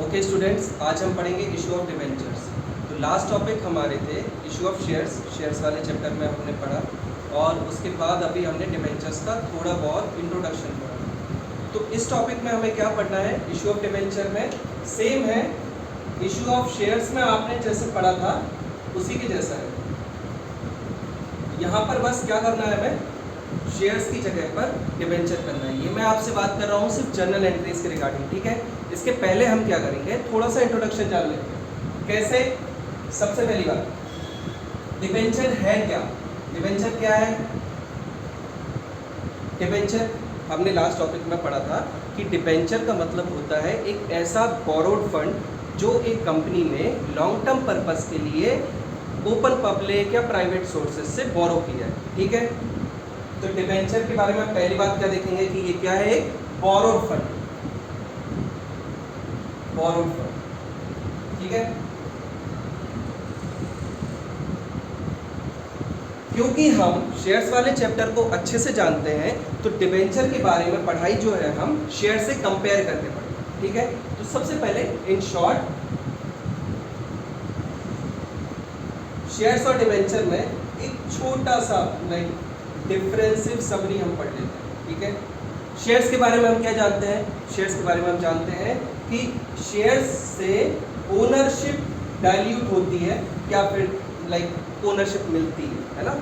Okay students, आज हम पढ़ेंगे इशू ऑफ डिबेंचर्स। तो लास्ट टॉपिक हमारे थे इशू ऑफ शेयर्स वाले चैप्टर में हमने पढ़ा और उसके बाद अभी हमने डिबेंचर्स का थोड़ा बहुत इंट्रोडक्शन पढ़ा। तो इस टॉपिक में हमें क्या पढ़ना है? इशू ऑफ डिबेंचर में सेम है, इशू ऑफ शेयर्स में आपने जैसे पढ़ा था उसी के जैसा है। यहाँ पर बस क्या करना है, हमें शेयर्स की जगह पर डिबेंचर करना है। ये मैं आपसे बात कर रहा हूँ सिर्फ जर्नल एंट्रीज के रिगार्डिंग, ठीक है। इसके पहले हम क्या करेंगे, थोड़ा सा इंट्रोडक्शन जान लेते हैं। कैसे? सबसे पहली बात, डिबेंचर है क्या? डिबेंचर क्या है? डिबेंचर हमने लास्ट टॉपिक में पढ़ा था कि डिबेंचर का मतलब होता है एक ऐसा बोरोड फंड जो एक कंपनी ने लॉन्ग टर्म पर्पस के लिए ओपन पब्लिक या प्राइवेट सोर्सेज से बोरो किया है, ठीक है। तो डिबेंचर के बारे में पहली बात क्या देखेंगे कि ये क्या है? एक बोरोड फंड, बोरोड फंड, ठीक है। क्योंकि हम शेयर्स वाले चैप्टर को अच्छे से जानते हैं तो डिबेंचर के बारे में पढ़ाई जो है हम शेयर से कंपेयर करके पढ़ेंगे, ठीक है। तो सबसे पहले इन शॉर्ट शेयर्स और डिबेंचर में एक छोटा सा डिफरेंसिव समरी हम पढ़ लेते हैं, ठीक है। शेयर्स के बारे में हम क्या जानते हैं? शेयर्स के बारे में हम जानते हैं कि शेयर्स से ओनरशिप डाइल्यूट होती है या फिर ओनरशिप मिलती है ना।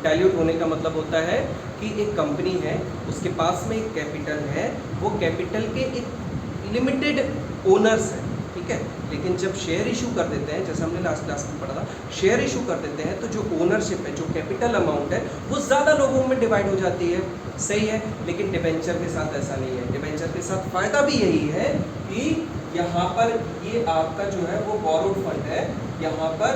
डाइल्यूट होने का मतलब होता है कि एक कंपनी है, उसके पास में एक कैपिटल है, वो कैपिटल के एक लिमिटेड ओनर्स हैं, ठीक है। लेकिन जब शेयर इशू कर देते हैं, जैसे हमने लास्ट क्लास में पढ़ा था, शेयर इशू कर देते हैं तो जो ओनरशिप है, जो कैपिटल अमाउंट है, वो ज़्यादा लोगों में डिवाइड हो जाती है, सही है। लेकिन डिबेंचर के साथ ऐसा नहीं है। डिबेंचर के साथ फ़ायदा भी यही है कि यहाँ पर ये आपका जो है वो बोरोड फंड है, यहाँ पर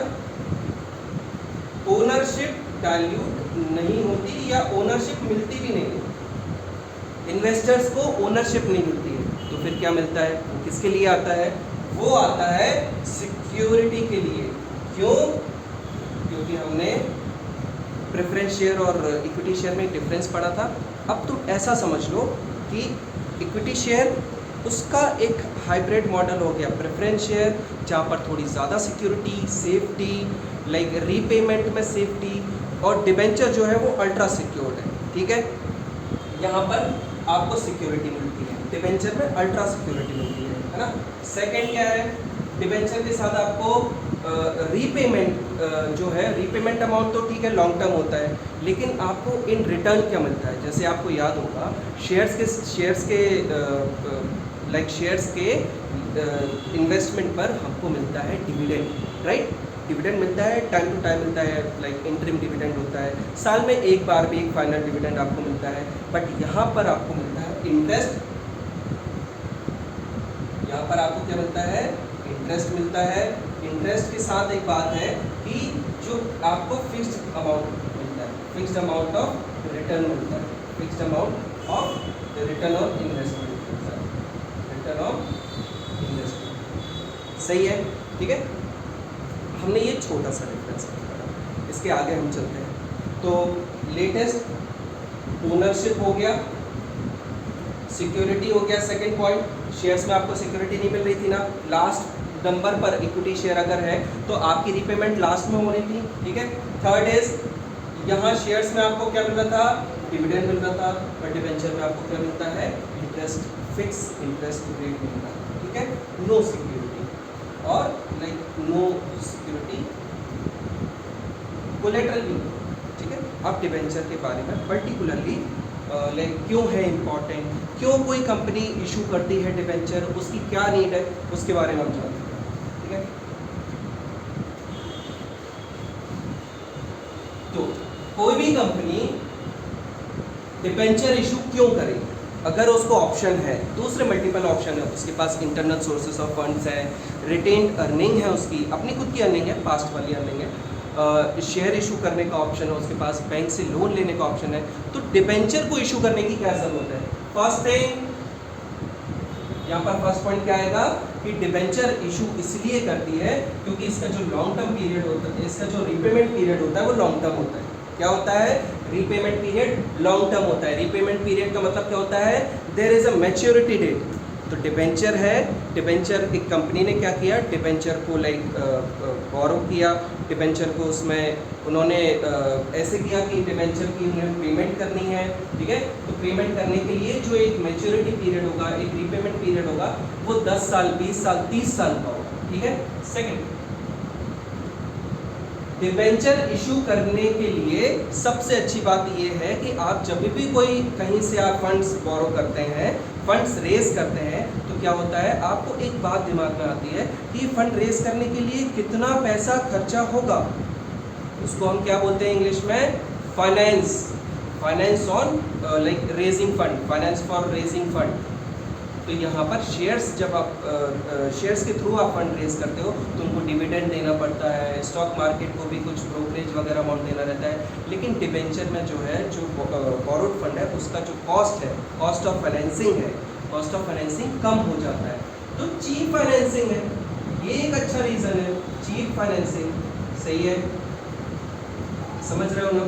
ओनरशिप डाइल्यूट नहीं होती या ओनरशिप मिलती भी नहीं है। इन्वेस्टर्स को ओनरशिप नहीं मिलती है तो फिर क्या मिलता है? वो किसके लिए आता है? वो आता है सिक्योरिटी के लिए। क्यों? क्योंकि हमने प्रेफरेंस शेयर और इक्विटी शेयर में एक डिफरेंस पढ़ा था। अब तुम ऐसा समझ लो कि इक्विटी शेयर उसका एक हाइब्रिड मॉडल हो गया प्रेफरेंस शेयर, जहाँ पर थोड़ी ज़्यादा सिक्योरिटी, सेफ्टी, रीपेमेंट में सेफ्टी, और डिबेंचर जो है वो अल्ट्रा सिक्योर्ड है, ठीक है। यहाँ पर आपको सिक्योरिटी मिलती है, डिबेंचर में अल्ट्रा सिक्योरिटी मिलती है ना। सेकंड क्या है? डिबेंचर के साथ आपको रीपेमेंट जो है, रीपेमेंट अमाउंट तो ठीक है लॉन्ग टर्म होता है, लेकिन आपको इन रिटर्न क्या मिलता है? जैसे आपको याद होगा शेयर्स के इन्वेस्टमेंट पर हमको मिलता है डिविडेंड, राइट। डिविडेंड मिलता है, टाइम टू टाइम मिलता है, इंटरिम डिविडेंड होता है, साल में एक बार भी एक फाइनल डिविडेंड आपको मिलता है। बट यहाँ पर आपको मिलता है इंटरेस्ट। यहाँ पर आपको क्या मिलता है? इंटरेस्ट मिलता है। इंटरेस्ट के साथ एक बात है कि जो आपको फिक्स्ड अमाउंट मिलता है, फिक्स्ड अमाउंट ऑफ रिटर्न मिलता है, fixed amount of return of investment मिलता है, रिटर्न ऑफ इन्वेस्टमेंट, सही है, ठीक है। हमने ये छोटा सा डिफरेंस पढ़ा, इसके आगे हम चलते हैं। तो लेटेस्ट ओनरशिप हो गया, सिक्योरिटी हो गया। सेकंड पॉइंट, शेयर्स में आपको सिक्योरिटी नहीं मिल रही थी ना, लास्ट नंबर पर इक्विटी शेयर अगर है तो आपकी रीपेमेंट लास्ट में हो रही थी, ठीक है। थर्ड इज यहाँ शेयर्स में आपको क्या मिल रहा था? डिविडेंड मिल रहा था, और डिबेंचर में आपको क्या मिलता है? इंटरेस्ट, फिक्स इंटरेस्ट रेट मिलता है, ठीक है। नो सिक्योरिटी और नो सिक्योरिटी, कोलेटरल भी, ठीक है। अब डिबेंचर के बारे में पर्टिकुलरली क्यों है इम्पॉर्टेंट, क्यों कोई कंपनी इशू करती है डिबेंचर, उसकी क्या नीड है, उसके बारे में हम जानते हैं, ठीक है। तो कोई भी कंपनी डिबेंचर इशू क्यों करेगी? अगर उसको ऑप्शन है, दूसरे मल्टीपल ऑप्शन है, उसके पास इंटरनल सोर्सेज ऑफ फंड्स है, रिटेन्ड अर्निंग है, उसकी अपनी खुद की अर्निंग है, पास्ट वाली अर्निंग है, शेयर इशू करने का ऑप्शन है, उसके पास बैंक से लोन लेने का ऑप्शन है, तो डिबेंचर को इशू करने की क्या ज़रूरत है? फर्स्ट थिंग, यहाँ पर फर्स्ट पॉइंट क्या आएगा कि डिबेंचर इशू इसलिए करती है क्योंकि इसका जो लॉन्ग टर्म पीरियड होता है, इसका जो रीपेमेंट पीरियड होता है वो लॉन्ग टर्म होता है। क्या होता है? रीपेमेंट पीरियड लॉन्ग टर्म होता है। रीपेमेंट पीरियड का मतलब क्या होता है? There is a maturity date, तो डिबेंचर है, डिबेंचर एक कंपनी ने क्या किया, डिबेंचर को बोरो किया, डिबेंचर को उसमें उन्होंने ऐसे किया कि डिबेंचर की उन्हें पेमेंट करनी है, ठीक है। तो पेमेंट करने के लिए जो एक मैच्योरिटी पीरियड होगा, एक रीपेमेंट पीरियड होगा, वो 10 साल, 20 साल, 30 साल का होगा, ठीक है। सेकंड, डिबेंचर इशू करने के लिए सबसे अच्छी बात यह है कि आप जब भी कोई कहीं से आप फंड्स बोरो करते हैं, फंड्स रेज करते हैं, तो क्या होता है, आपको एक बात दिमाग में आती है कि फंड रेज करने के लिए कितना पैसा खर्चा होगा। उसको हम क्या बोलते हैं इंग्लिश में, finance, finance on like raising fund, finance for raising fund. तो यहाँ पर शेयर्स, जब आप शेयर्स के थ्रू आप फंड रेज करते हो तो उनको डिविडेंड देना पड़ता है, स्टॉक मार्केट को भी कुछ ब्रोकरेज वगैरह अमाउंट देना रहता है। लेकिन डिबेंचर में जो है, जो बोरोड फंड है, उसका जो कॉस्ट है, कॉस्ट ऑफ फाइनेंसिंग है, कॉस्ट ऑफ फाइनेंसिंग कम हो जाता है। तो चीप फाइनेंसिंग है, ये एक अच्छा रीज़न है, चीप फाइनेंसिंग। सही है, समझ रहे हो ना।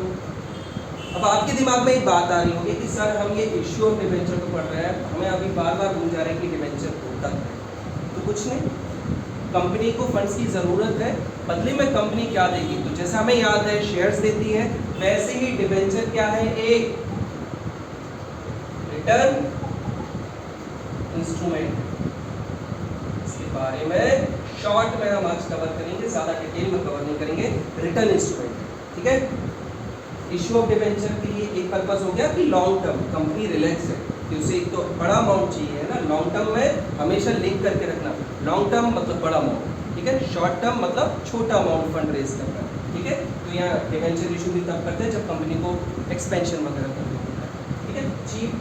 अब आपके दिमाग में एक बात आ रही होगी कि सर हम ये इश्यू ऑफ डिबेंचर को पढ़ रहे हैं, हमें अभी बार बार भूल जा रहे हैं कि डिबेंचर होता है। तो कुछ नहीं, कंपनी को फंड्स की ज़रूरत है, बदले में कंपनी क्या देगी, तो जैसा हमें याद है शेयर्स देती है, वैसे ही डिबेंचर क्या है, एक रिटर्न इंस्ट्रूमेंट। इसके बारे में शॉर्ट में हम आज कवर करेंगे, ज़्यादा डिटेल में कवर नहीं करेंगे। रिटर्न इंस्ट्रूमेंट, ठीक है। इशू ऑफ डिबेंचर के लिए एक पर्पस हो गया कि लॉन्ग टर्म कंपनी रिलैक्स है, कि उसे एक तो बड़ा अमाउंट चाहिए है ना, लॉन्ग टर्म में हमेशा लिंक करके रखना। लॉन्ग टर्म मतलब बड़ा अमाउंट, ठीक है। शॉर्ट टर्म मतलब छोटा अमाउंट फंड रेज करना, ठीक है। तो यहाँ डिबेंचर इशू भी तब करते हैं जब कंपनी को एक्सपेंशन वगैरह करना होता है, ठीक है। चीप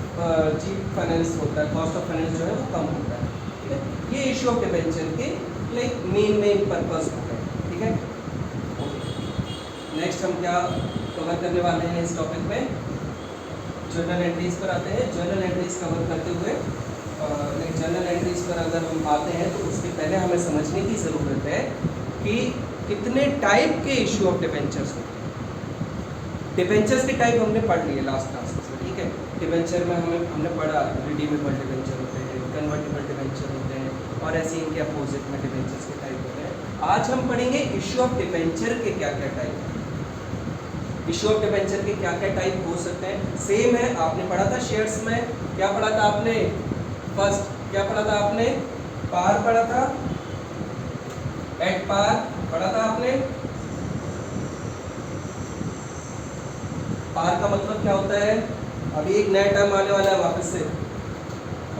फाइनेंस होता है, कॉस्ट ऑफ फाइनेंस जो है वो कम होता है, ठीक है। ये इशू ऑफ डिबेंचर के लाइक मेन पर्पस होता है, ठीक है। नेक्स्ट हम क्या कवर करने वाले हैं इस टॉपिक में, जर्नल एंट्रीज पर आते हैं। जर्नल एंट्रीज कवर करते हुए जर्नल एंट्रीज पर अगर हम आते हैं तो उसके पहले हमें समझने की ज़रूरत है कि कितने टाइप के इशू ऑफ डिबेंचर्स होते हैं। डिबेंचर्स के टाइप हमने पढ़ लिए लास्ट क्लास में, ठीक है। डिबेंचर में हमने पढ़ा रिडीमेबल डिबेंचर होते हैं, कन्वर्टेबल डिबेंचर होते हैं, और ऐसे इनके अपोजिट में डिबेंचर्स के टाइप होते हैं। आज हम पढ़ेंगे इशू ऑफ डिबेंचर के क्या क्या टाइप हैं, इशू ऑफ डिबेंचर के क्या क्या टाइप हो सकते हैं। सेम है, आपने पढ़ा था शेयर्स में, क्या पढ़ा था आपने, फर्स्ट क्या पढ़ा था आपने, पार पढ़ा था, एट पार पढ़ा था आपने। पार का मतलब क्या होता है, अभी एक नया टर्म आने वाला है वापस से,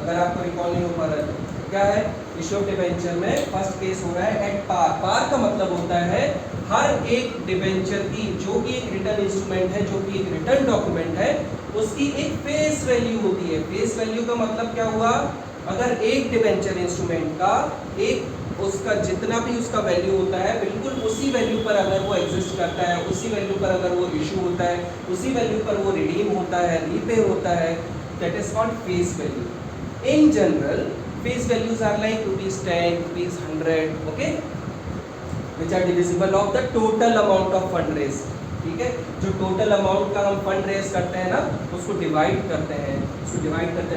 अगर आपको रिकॉल नहीं हो पा रहा है तो क्या है, इशू ऑफ डिबेंचर में फर्स्ट केस हो रहा है एट पार। पार का मतलब होता है हर एक डिबेंचर की, जो कि एक रिटर्न इंस्ट्रूमेंट है, जो कि एक रिटर्न डॉक्यूमेंट है, उसकी एक फेस वैल्यू होती है। फेस वैल्यू का मतलब क्या हुआ, अगर एक डिबेंचर इंस्ट्रूमेंट का एक उसका जितना भी उसका वैल्यू होता है, बिल्कुल उसी वैल्यू पर अगर वो एग्जिस्ट करता है, उसी वैल्यू पर अगर वो इशू होता है, उसी वैल्यू पर वो रिडीम होता है, रीपे होता है, that is called face value. In general face values are like ₹10, ₹100, okay, which are divisible of the total amount of fund raise, ठीक है। जो टोटल अमाउंट का हम फंड रेज करते हैं ना, उसको डिवाइड करते हैं,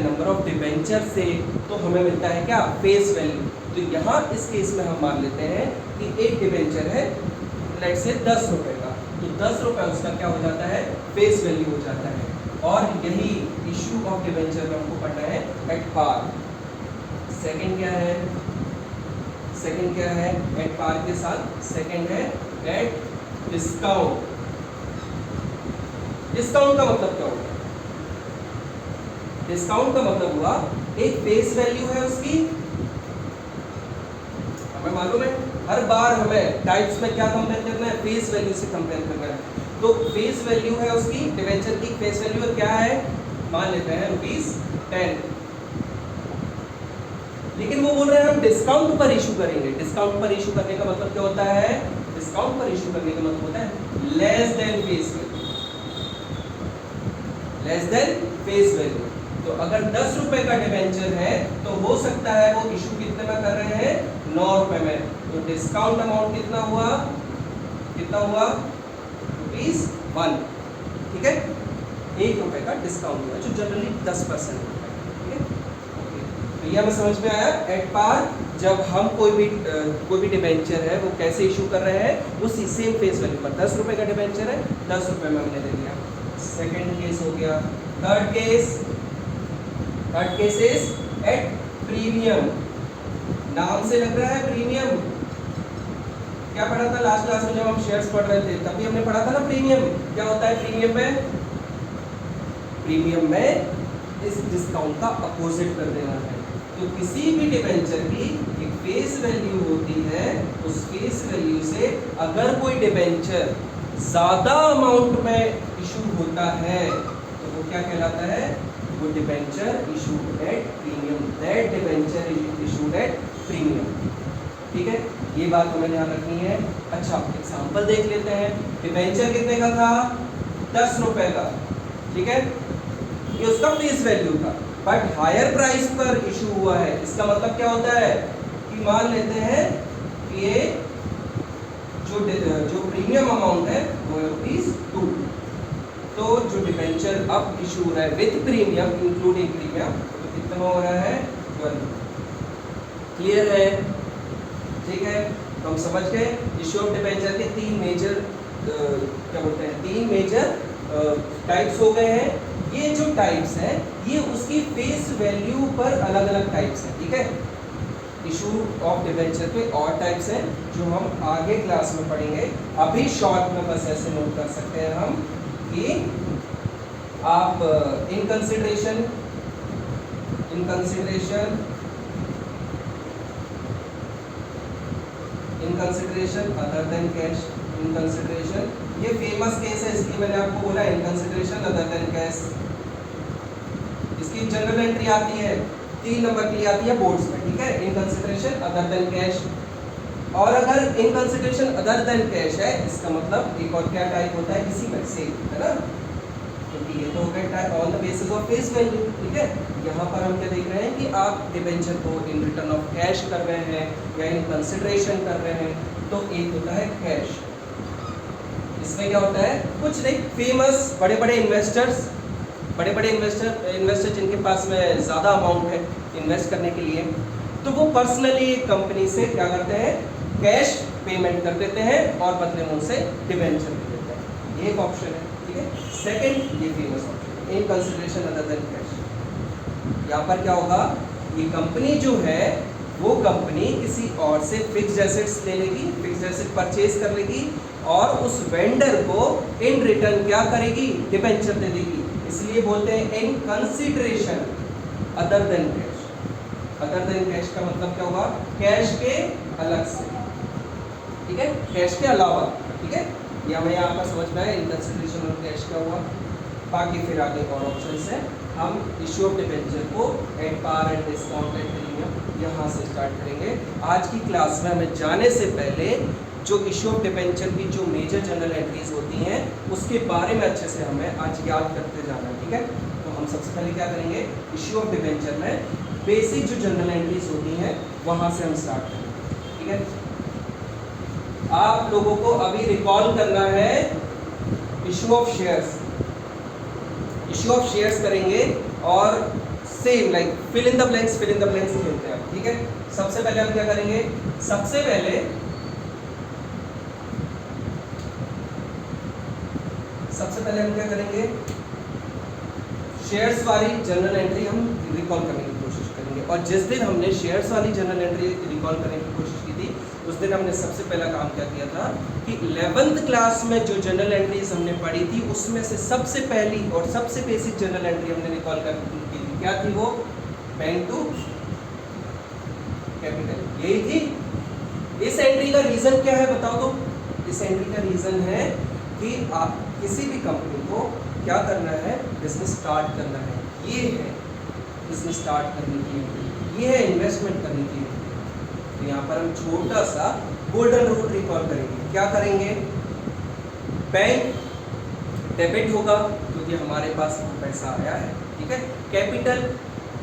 नंबर ऑफ डिबेंचर से, तो हमें मिलता है क्या, फेस वैल्यू। तो यहाँ इस केस में हम मान लेते हैं कि एक डिबेंचर है लेट से 10 रुपए का, तो 10 रुपए उसका क्या हो जाता है, फेस वैल्यू हो जाता है। और यही इशू ऑफ डिबेंचर में हमको पढ़ना है एट पार। सेकंड क्या है, सेकंड क्या है एट पार के साथ, सेकंड है एट डिस्काउंट। डिस्काउंट का मतलब क्या होगा, डिस्काउंट का मतलब हुआ एक फेस वैल्यू है उसकी, हमें मालूम है हर बार हमें टाइप्स में क्या कंपेयर करना है, फेस वैल्यू से कंपेयर करना है। तो फेस वैल्यू है उसकी, डिबेंचर की फेस वैल्यू क्या है, मान लेते हैं ₹10, लेकिन वो बोल रहे हैं हम डिस्काउंट पर इशू करेंगे। डिस्काउंट पर इशू करने का मतलब क्या होता है, डिस्काउंट पर इशू करने का मतलब होता है less than face value, less than face value. तो अगर 10 रुपए का डिबेंचर है तो हो सकता है वो इशू कितने में कर रहे हैं, 9 रुपए में। तो डिस्काउंट अमाउंट कितना हुआ, कितना हुआ, ₹1, ठीक है। 1 रुपए का डिस्काउंट हुआ जो जनरली 10% होता है, ठीक है। ओके, तो तो ये हमें समझ में आया एट पार जब हम कोई भी डिबेंचर है वो कैसे इशू कर रहे हैं, उसी सेम फेस वैल्यू पर 10 रुपए का डिबेंचर है 10 रुपए में हमने दे दिया। सेकंड केस हो गया। Third case is at premium. नाम से लग रहा है प्रीमियम। क्या पढ़ा था लास्ट क्लास में जब हम शेयर्स पढ़ रहे थे, तभी हमने पढ़ा था ना प्रीमियम। क्या होता है प्रीमियम में? प्रीमियम में इस डिस्काउंट का अपोजिट कर देना है। तो किसी भी डिबेंचर की एक फेस वैल्यू होती है, उस फेस वैल्यू से अगर कोई डिबेंचर ज्यादा अमाउंट में इशू होता है तो वो क्या कहलाता है? वो debenture issued at premium. That debenture issued at premium. ठीक है, ये बात हमें ध्यान रखनी है। अच्छा, एग्जांपल देख लेते हैं। डिबेंचर कितने का था? 10 रुपए का। ठीक है, ये उसका फेस वैल्यू था, बट हायर प्राइस पर इशू हुआ है। इसका मतलब क्या होता है कि मान लेते हैं कि ये जो प्रीमियम अमाउंट है वो है ₹2। तो जो डिबेंचर अब इशू हो रहा है विद प्रीमियम इंक्लूडिंग प्रीमियम, तो कितना हो रहा है? 12। क्लियर है? ठीक है, तो हम समझ गए इशू ऑफ डिबेंचर के तीन मेजर टाइप्स हो गए हैं। ये जो टाइप्स हैं ये उसकी फेस वैल्यू पर अलग अलग टाइप्स हैं। ठीक है, इशू ऑफ डिबेंचर के और टाइप्स हैं जो हम आगे क्लास में पढ़ेंगे। अभी शॉर्ट में बस ऐसे नोट कर सकते हैं हम कि आप in consideration other than cash. In consideration ये फेमस केस है, इसलिए मैंने आपको बोला in consideration other than cash. इसकी जनरल एंट्री आती है 3 नंबर के लिए आती है बोर्ड्स में। ठीक है, in consideration other than cash. और अगर in consideration other than cash है, इसका मतलब एक और क्या टाइप होता है इसी में से, है ना? क्योंकि ये तो हो गया on the basis of face value. ठीक है, यहाँ पर हम क्या देख रहे हैं कि आप डिबेंचर को इन रिटर्न ऑफ कैश कर रहे हैं या इन कंसिडरेशन कर रहे हैं। तो एक होता है कैश। इसमें क्या होता है? कुछ नहीं, फेमस बड़े बड़े इन्वेस्टर जिनके पास में ज़्यादा अमाउंट है इन्वेस्ट करने के लिए, तो वो पर्सनली कंपनी से क्या करते हैं? कैश पेमेंट कर देते हैं और बदले में उनसे डिबेंचर दे देते हैं। ये एक ऑप्शन है। ठीक है, सेकंड ये famous option in consideration other than cash. यहाँ पर क्या होगा? ये कंपनी जो है वो कंपनी किसी और से फिक्स्ड एसेट्स ले लेगी, फिक्स्ड एसेट परचेज कर लेगी और उस वेंडर को इन रिटर्न क्या करेगी? डिबेंचर दे देगी। इसलिए बोलते हैं in consideration other than cash. Other than cash का मतलब क्या होगा? कैश के अलग से। ठीक है, कैश के अलावा। ठीक है, ये हमें यहाँ पर समझ में आया इन कंसिडरेशन और कैश क्या हुआ। बाकी फिर आगे और ऑप्शंस हैं। हम इशू ऑफ डिबेंचर को at par and discount at premium यहाँ से स्टार्ट करेंगे। आज की क्लास में हमें जाने से पहले जो इशू ऑफ डिबेंचर की जो मेजर जनरल एंट्रीज होती हैं उसके बारे में अच्छे से हमें आज याद करते जाना है। ठीक है, तो हम सबसे पहले क्या करेंगे? इशू ऑफ डिबेंचर में बेसिक जो जनरल एंट्रीज होती हैं वहाँ से हम स्टार्ट करेंगे। ठीक है, आप लोगों को अभी रिकॉल करना है issue of shares. Issue of shares करेंगे और same like fill in the blanks खेलते हैं। ठीक है, सबसे पहले हम क्या करेंगे? सबसे पहले हम क्या करेंगे? शेयर्स वाली जनरल एंट्री हम रिकॉल करने की कोशिश करेंगे। और जिस दिन हमने शेयर्स वाली जनरल एंट्री रिकॉल करने की कोशिश की थी उस दिन हमने सबसे पहला काम क्या किया था कि 11th क्लास में जो जनरल एंट्रीज हमने पढ़ी थी उसमें से सबसे पहली और सबसे बेसिक जनरल एंट्री हमने रिकॉल कर की थी। क्या थी वो? बैंक टू कैपिटल, यही थी। इस एंट्री का रीजन क्या है बताओ तो? इस एंट्री का रीजन है कि आप किसी भी कंपनी को क्या करना है? बिजनेस स्टार्ट करना है। ये है बिजनेस स्टार्ट करने की एंट्री, ये है इन्वेस्टमेंट करने की एंट्री। तो यहाँ पर हम छोटा सा गोल्डन रूल रिकॉल करेंगे। क्या करेंगे? बैंक डेबिट होगा क्योंकि हमारे पास पैसा आया है। ठीक है, capital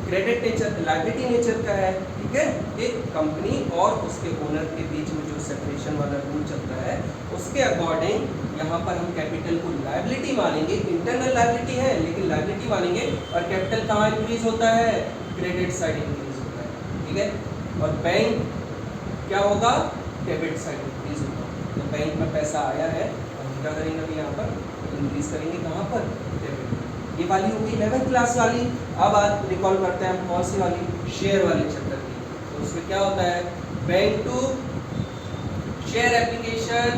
credit nature liability nature का है। ठीक है, एक कंपनी और उसके ओनर के बीच में जो सेपरेशन वाला रूल चलता है उसके अकॉर्डिंग यहाँ पर हम कैपिटल को लायबिलिटी मानेंगे। इंटरनल लायबिलिटी है लेकिन लायबिलिटी मानेंगे। और कैपिटल कहाँ इंक्रीज होता है? क्रेडिट साइड इंक्रीज होता है। ठीक है। और बैंक क्या होगा, डेबिट साइड इंक्रीज होगा। तो बैंक में पैसा आया है, हम क्या करेंगे अभी यहाँ पर इंक्रीज करेंगे, कहाँ पर, डेबिट। ये वाली होगी 11th क्लास वाली। अब आज रिकॉल करते हैं हम कौन सी वाली, शेयर वाले चैप्टर की। तो उसमें क्या होता है, बैंक टू शेयर एप्लीकेशन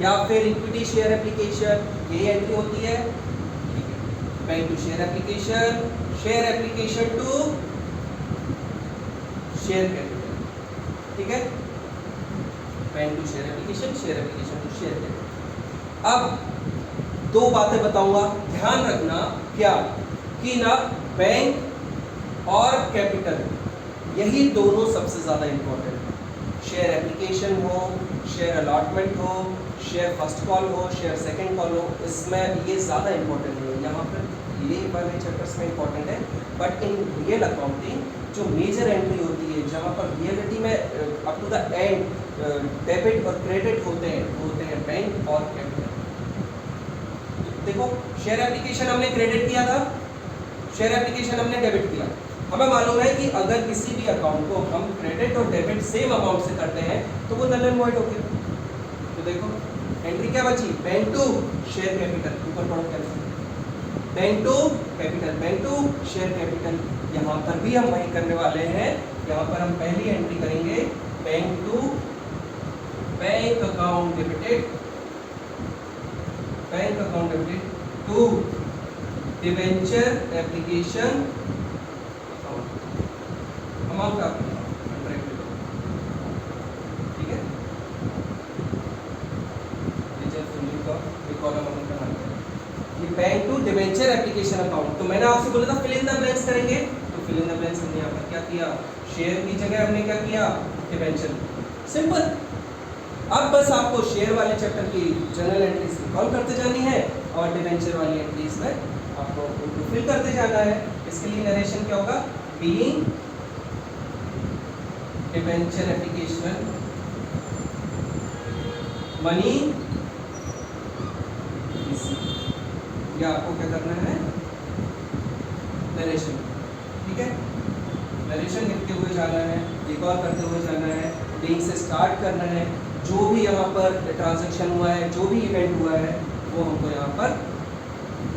या फिर इक्विटी शेयर एप्लीकेशन, यही एंट्री होती है। ठीक है, bank to share application, share application to share capital. ठीक है, bank to share application, share application to share capital. अब दो बातें बताऊंगा, ध्यान रखना क्या कि ना बैंक और कैपिटल यही दोनों सबसे ज्यादा इंपॉर्टेंट है। शेयर एप्लीकेशन हो, शेयर अलॉटमेंट हो, शेयर फर्स्ट कॉल हो, शेयर सेकंड कॉल हो, इसमें ये ज़्यादा इंपॉर्टेंट नहीं है। यहाँ पर ये वाले चैप्टर्स में इंपॉर्टेंट है, बट इन रियल अकाउंटिंग जो मेजर एंट्री होती है, जहाँ पर रियलिटी में up to the end debit और क्रेडिट होते हैं बैंक और कैपिटल। देखो, शेयर एप्लीकेशन हमने क्रेडिट किया था, शेयर एप्लीकेशन हमने डेबिट किया। हमें मालूम है कि अगर किसी भी अकाउंट को हम क्रेडिट और डेबिट सेम अमाउंट से करते हैं तो वो नल एंड वॉइड हो गया। तो देखो एंट्री क्या बची, बैंक टू शेयर कैपिटल, ऊपर पढ़ो कैसे, bank to capital, bank to share capital. यहाँ पर भी हम वही करने वाले हैं। यहाँ पर हम पहली एंट्री करेंगे bank to bank account debited, bank account debited to debenture application amount आप ठीक है, ये bank to debenture application account. तो मैंने आपसे बोला था फिल इन द ब्लैंक्स करेंगे, तो फिल इन द ब्लैंक्स हमने यहाँ पर क्या किया, शेयर की जगह हमने क्या किया, डिबेंचर। सिंपल। अब बस आपको शेयर वाले चैप्टर की जनरल एंट्रीज रिकॉल करते जानी है और डिबेंचर वाली एंट्रीज में आपको उनको फिल करते जाना है। इसके लिए नरेशन क्या होगा, बीइंग डिबेंचर एप्लीकेशन मनी, या आपको क्या करना है, नरेशन। ठीक है, नरेशन लिखते हुए जाना है, रिकॉल करते हुए जाना है, बीइंग से स्टार्ट करना है। जो भी यहाँ पर ट्रांजैक्शन हुआ है, जो भी इवेंट हुआ है, वो हमको यहाँ पर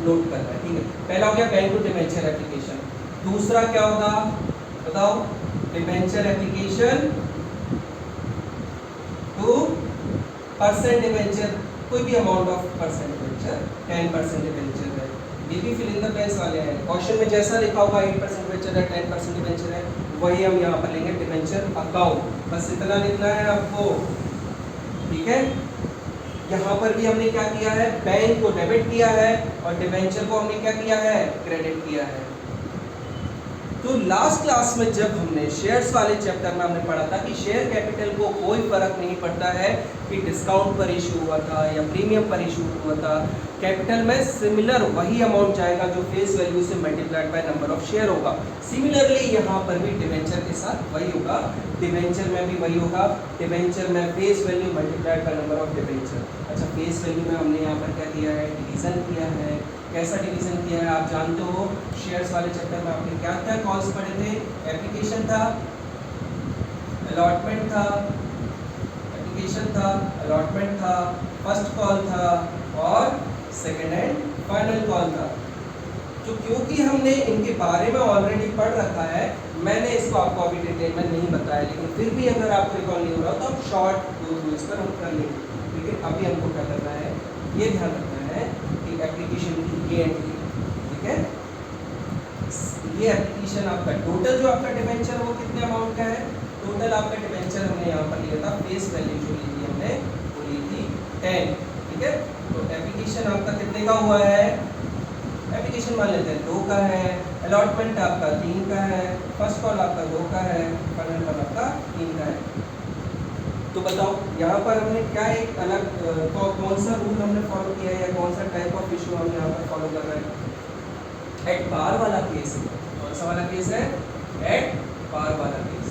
नोट करना है। ठीक है, पहला हो गया बैंक टू डिबेंचर एप्लीकेशन। दूसरा क्या होगा बताओ, debenture application two percent debenture, कोई भी amount of percent debenture, 10% debenture है। ये भी फिल इन द ब्लैंक्स वाले हैं। क्वेश्चन में जैसा लिखा होगा 8% डिबेंचर है, 10% डिबेंचर है, वही हम यहाँ पर लेंगे डिबेंचर अकाउंट। बस इतना लिखना है आपको। ठीक है, यहाँ पर भी हमने क्या किया है, बैंक को डेबिट किया है और डिबेंचर को हमने क्या किया है, क्रेडिट किया है। तो लास्ट क्लास में जब हमने शेयर्स वाले चैप्टर में हमने पढ़ा था कि शेयर कैपिटल को कोई फर्क नहीं पड़ता है कि डिस्काउंट पर इशू हुआ था या प्रीमियम पर इशू हुआ था, कैपिटल में सिमिलर वही अमाउंट जाएगा जो फेस वैल्यू से multiplied by number of share होगा। सिमिलरली यहाँ पर भी डिबेंचर के साथ वही होगा, डिबेंचर में भी वही होगा, डिबेंचर में face value multiplied by number of debenture. अच्छा, फेस वैल्यू में हमने यहाँ पर क्या किया है, डिवीजन किया है। कैसा डिवीजन किया है आप जानते हो, शेयर्स वाले चैप्टर में आपने क्या क्या कॉल्स पढ़े थे, एप्लीकेशन था, अलॉटमेंट था, एप्लीकेशन था, अलॉटमेंट था, फर्स्ट कॉल था और सेकंड एंड फाइनल कॉल था। तो क्योंकि हमने इनके बारे में ऑलरेडी पढ़ रखा है, मैंने इसको आपको अभी डिटेल में नहीं बताया, लेकिन फिर भी अगर आपको रिकॉल नहीं हो रहा तो आप शॉर्ट गो थ्रू इस पर हम कर लेंगे। लेकिन अभी हमको क्या करना है, ये ध्यान रखना है कि एप्लीकेशन की ये एंट्री, ठीक है, ये एप्लीकेशन आपका टोटल जो आपका डिबेंचर वो कितने अमाउंट का है, टोटल आपका डिबेंचर हमने यहाँ पर लिया था, फेस वैल्यू जो ली थी हमने वो ली थी 10। ठीक है, तो एप्लीकेशन आपका कितने का हुआ है, एप्लीकेशन मान लेते हैं 2 का है, अलॉटमेंट आपका 3 का है, फर्स्ट कॉल आपका 2 का है, फाइनल कॉल आपका 3 का है। तो बताओ यहाँ पर हमने क्या एक अलग कौन सा रूल हमने फॉलो किया है या कौन सा टाइप ऑफ इशू हम यहाँ पर फॉलो कर रहे हैं, एट पार वाला केस है। कौन सा वाला केस है, एट पार वाला केस।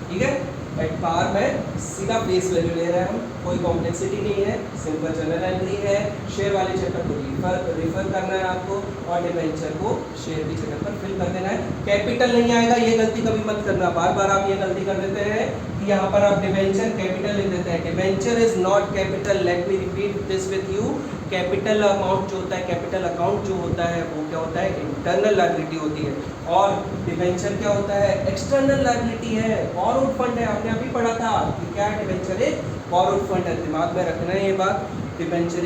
ठीक है, एट पार में सीधा फेस वैल्यू ले रहे हैं हम, कोई कॉम्प्लेक्सिटी नहीं है, सिंपल जनरल एंट्री है। शेयर वाले चैप्टर को रिफर करना है आपको और डिबेंचर को शेयर की जगह पर फिल कर देना है। कैपिटल नहीं आएगा, ये गलती कभी मत करना, बार बार आप ये गलती कर देते हैं कि यहाँ पर आप डिबेंचर कैपिटल लिख देते हैं। Debenture is not capital, let me repeat this with you. Capital amount जो होता है, कैपिटल अकाउंट जो होता है वो क्या होता है, इंटरनल लायबिलिटी होती है, और डिबेंचर क्या होता है, एक्सटर्नल लायबिलिटी है, बॉरोड फंड है। आपने अभी पढ़ा था कि क्या है डिबेंचर, एक बॉरोड फंड है, दिमाग में रखना है ये बात। डिबेंचर